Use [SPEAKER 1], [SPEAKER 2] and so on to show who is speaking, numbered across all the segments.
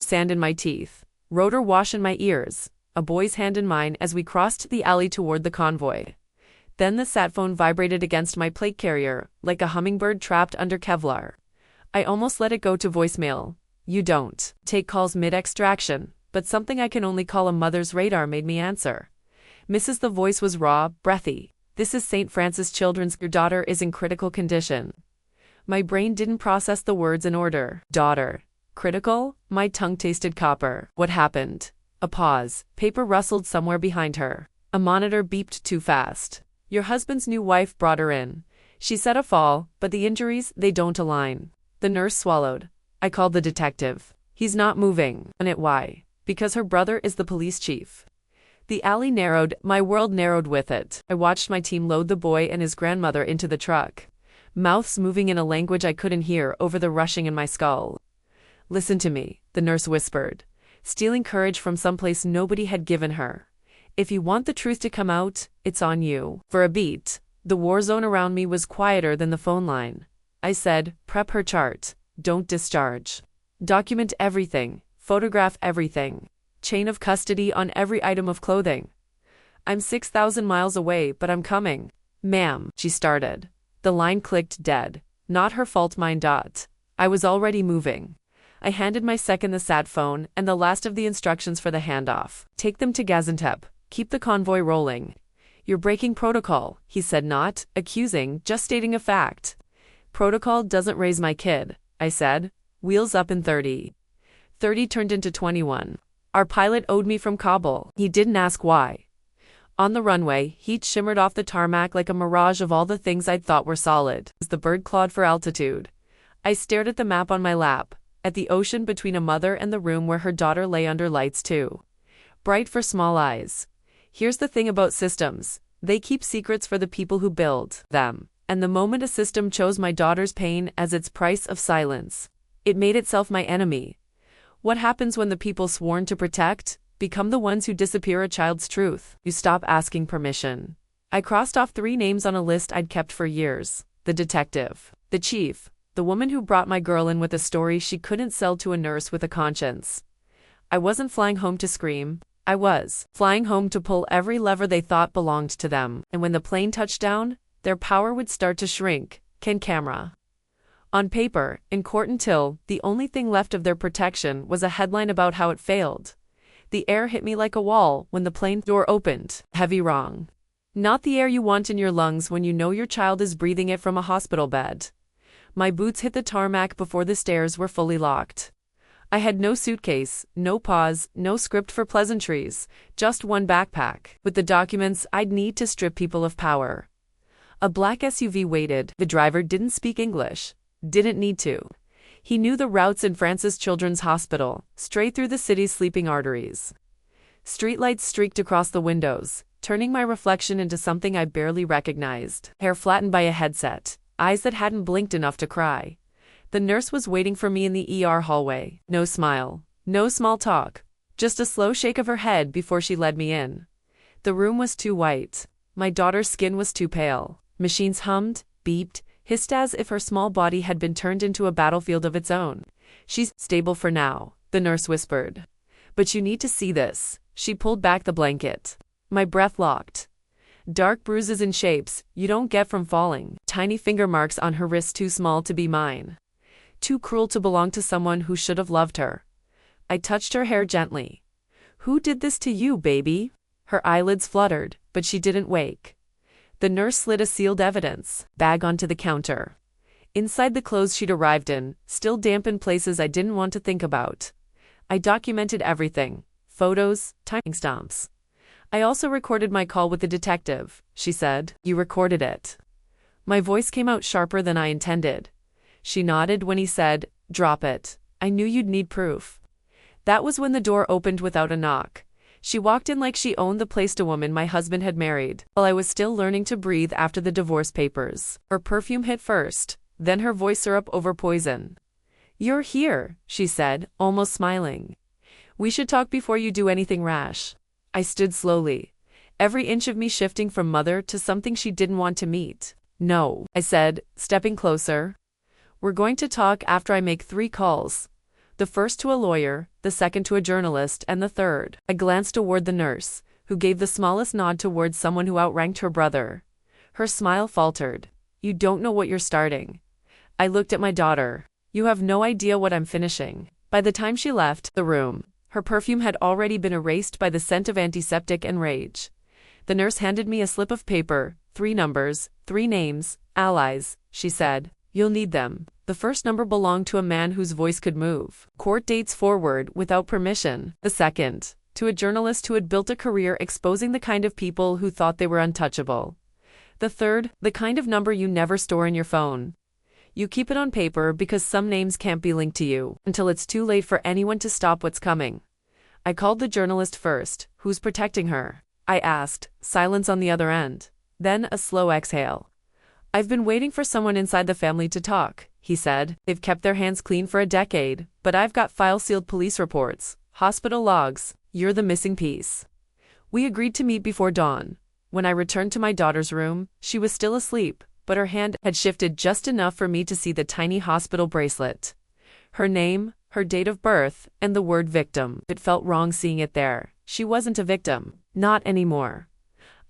[SPEAKER 1] sand in my teeth, rotor wash in my ears, a boy's hand in mine as we crossed the alley toward the convoy. Then the sat phone vibrated against my plate carrier, like a hummingbird trapped under Kevlar. I almost let it go to voicemail. You don't take calls mid-extraction, but something I can only call a mother's radar made me answer. Mrs. The voice was raw, breathy. This is St. Francis Children's. Your daughter is in critical condition. My brain didn't process the words in order. Daughter. Critical? My tongue tasted copper. What happened? A pause. Paper rustled somewhere behind her. A monitor beeped too fast. Your husband's new wife brought her in. She said a fall, but the injuries, they don't align. The nurse swallowed. I called the detective. He's not moving. And it why? Because her brother is the police chief. The alley narrowed, my world narrowed with it. I watched my team load the boy and his grandmother into the truck. Mouths moving in a language I couldn't hear over the rushing in my skull. Listen to me, the nurse whispered, stealing courage from someplace nobody had given her. If you want the truth to come out, it's on you. For a beat, the war zone around me was quieter than the phone line. I said, prep her chart. Don't discharge. Document everything. Photograph everything. Chain of custody on every item of clothing. I'm 6,000 miles away, but I'm coming. Ma'am, she started. The line clicked dead. Not her fault, mine. I was already moving. I handed my second the sat phone and the last of the instructions for the handoff. Take them to Gaziantep. Keep the convoy rolling. You're breaking protocol, he said, not accusing, just stating a fact. Protocol doesn't raise my kid, I said. Wheels up in 30. 30 turned into 21. Our pilot owed me from Kabul. He didn't ask why. On the runway, heat shimmered off the tarmac like a mirage of all the things I'd thought were solid. As the bird clawed for altitude, I stared at the map on my lap, at the ocean between a mother and the room where her daughter lay under lights too bright for small eyes. Here's the thing about systems. They keep secrets for the people who build them. And the moment a system chose my daughter's pain as its price of silence, it made itself my enemy. What happens when the people sworn to protect become the ones who disappear a child's truth? You stop asking permission. I crossed off 3 names on a list I'd kept for years. The detective, the chief, the woman who brought my girl in with a story she couldn't sell to a nurse with a conscience. I wasn't flying home to scream. I was flying home to pull every lever they thought belonged to them. And when the plane touched down, their power would start to shrink. Camera. On paper, in court until, the only thing left of their protection was a headline about how it failed. The air hit me like a wall when the plane door opened. Heavy wrong. Not the air you want in your lungs when you know your child is breathing it from a hospital bed. My boots hit the tarmac before the stairs were fully locked. I had no suitcase, no pause, no script for pleasantries, just one backpack, with the documents I'd need to strip people of power. A black SUV waited. The driver didn't speak English. Didn't need to. He knew the routes in Francis Children's Hospital, straight through the city's sleeping arteries. Streetlights streaked across the windows, turning my reflection into something I barely recognized. Hair flattened by a headset, eyes that hadn't blinked enough to cry. The nurse was waiting for me in the ER hallway. No smile, no small talk, just a slow shake of her head before she led me in. The room was too white. My daughter's skin was too pale. Machines hummed, beeped, hissed as if her small body had been turned into a battlefield of its own. She's stable for now, the nurse whispered. But you need to see this. She pulled back the blanket. My breath locked. Dark bruises and shapes you don't get from falling. Tiny finger marks on her wrist too small to be mine. Too cruel to belong to someone who should have loved her. I touched her hair gently. Who did this to you, baby? Her eyelids fluttered, but she didn't wake. The nurse slid a sealed evidence bag onto the counter. Inside the clothes she'd arrived in, still damp in places I didn't want to think about. I documented everything. Photos, timestamps. I also recorded my call with the detective, she said. You recorded it. My voice came out sharper than I intended. She nodded when he said, drop it. I knew you'd need proof. That was when the door opened without a knock. She walked in like she owned the place, a woman my husband had married, while I was still learning to breathe after the divorce papers. Her perfume hit first, then her voice syrup over poison. You're here, she said, almost smiling. We should talk before you do anything rash. I stood slowly, every inch of me shifting from mother to something she didn't want to meet. No, I said, stepping closer. We're going to talk after I make 3 calls. The first to a lawyer, the second to a journalist, and the third. I glanced toward the nurse, who gave the smallest nod towards someone who outranked her brother. Her smile faltered. You don't know what you're starting. I looked at my daughter. You have no idea what I'm finishing. By the time she left the room, her perfume had already been erased by the scent of antiseptic and rage. The nurse handed me a slip of paper, 3 numbers, 3 names, allies, she said. You'll need them. The first number belonged to a man whose voice could move court dates forward without permission. The second, to a journalist who had built a career exposing the kind of people who thought they were untouchable. The third, the kind of number you never store in your phone. You keep it on paper because some names can't be linked to you until it's too late for anyone to stop what's coming. I called the journalist first. Who's protecting her? I asked. Silence on the other end. Then a slow exhale. I've been waiting for someone inside the family to talk, he said. They've kept their hands clean for a decade, but I've got file-sealed police reports, hospital logs. You're the missing piece. We agreed to meet before dawn. When I returned to my daughter's room, she was still asleep, but her hand had shifted just enough for me to see the tiny hospital bracelet. Her name, her date of birth, and the word victim. It felt wrong seeing it there. She wasn't a victim. Not anymore.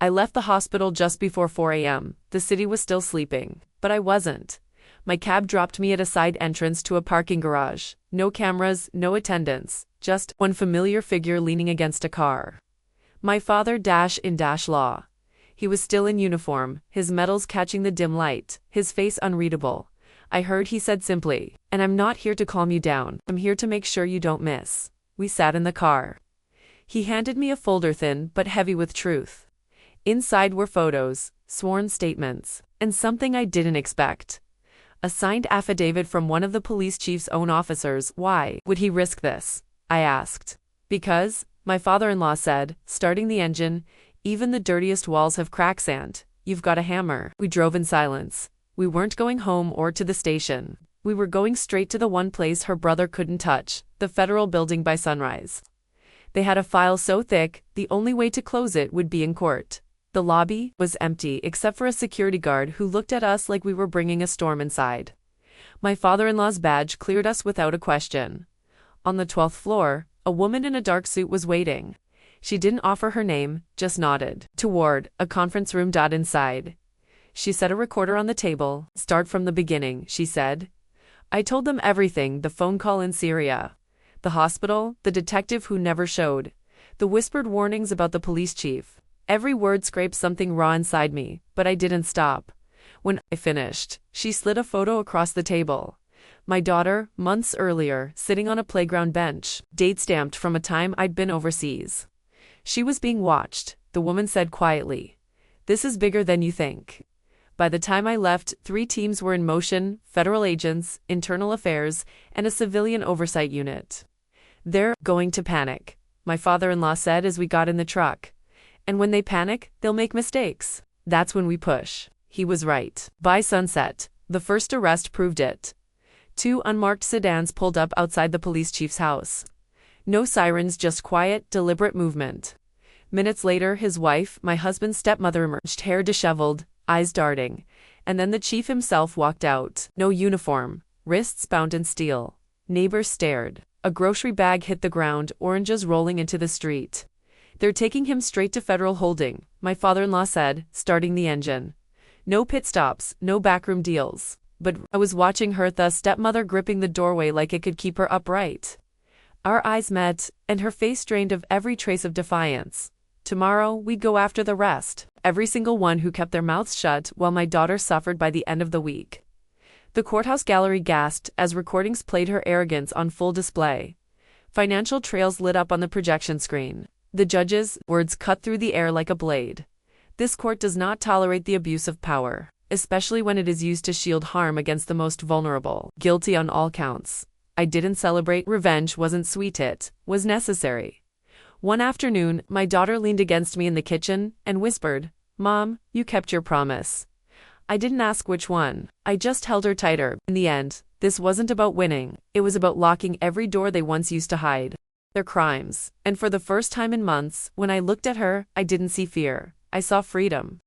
[SPEAKER 1] I left the hospital just before 4 a.m. The city was still sleeping, but I wasn't. My cab dropped me at a side entrance to a parking garage. No cameras, no attendants, just one familiar figure leaning against a car. My father -in-law. He was still in uniform, his medals catching the dim light, his face unreadable. I heard he said simply, "And I'm not here to calm you down, I'm here to make sure you don't miss." We sat in the car. He handed me a folder thin but heavy with truth. Inside were photos, sworn statements, and something I didn't expect. A signed affidavit from one of the police chief's own officers. Why would he risk this? I asked. Because, my father-in-law said, starting the engine, even the dirtiest walls have cracks and you've got a hammer. We drove in silence. We weren't going home or to the station. We were going straight to the one place her brother couldn't touch, the federal building by sunrise. They had a file so thick, the only way to close it would be in court. The lobby was empty except for a security guard who looked at us like we were bringing a storm inside. My father-in-law's badge cleared us without a question. On the 12th floor, a woman in a dark suit was waiting. She didn't offer her name, just nodded toward a conference room. Inside. She set a recorder on the table. Start from the beginning, she said. I told them everything, the phone call in Syria, the hospital, the detective who never showed, the whispered warnings about the police chief. Every word scraped something raw inside me, but I didn't stop. When I finished, she slid a photo across the table. My daughter, months earlier, sitting on a playground bench, date stamped from a time I'd been overseas. She was being watched, the woman said quietly. This is bigger than you think. By the time I left, 3 teams were in motion, federal agents, internal affairs, and a civilian oversight unit. They're going to panic, my father-in-law said as we got in the truck. And when they panic, they'll make mistakes. That's when we push. He was right. By sunset, the first arrest proved it. 2 unmarked sedans pulled up outside the police chief's house. No sirens, just quiet, deliberate movement. Minutes later, his wife, my husband's stepmother, emerged, hair disheveled, eyes darting, and then the chief himself walked out. No uniform, wrists bound in steel. Neighbors stared. A grocery bag hit the ground, oranges rolling into the street. They're taking him straight to federal holding, my father-in-law said, starting the engine. No pit stops, no backroom deals. But I was watching her, the stepmother gripping the doorway like it could keep her upright. Our eyes met, and her face drained of every trace of defiance. Tomorrow, we'd go after the rest, every single one who kept their mouths shut while my daughter suffered by the end of the week. The courthouse gallery gasped as recordings played her arrogance on full display. Financial trails lit up on the projection screen. The judge's words cut through the air like a blade. This court does not tolerate the abuse of power, especially when it is used to shield harm against the most vulnerable. Guilty on all counts. I didn't celebrate. Revenge wasn't sweet, it was necessary. One afternoon, my daughter leaned against me in the kitchen and whispered, "Mom, you kept your promise." I didn't ask which one. I just held her tighter. In the end, this wasn't about winning. It was about locking every door they once used to hide. Their crimes. And for the first time in months, when I looked at her, I didn't see fear. I saw freedom.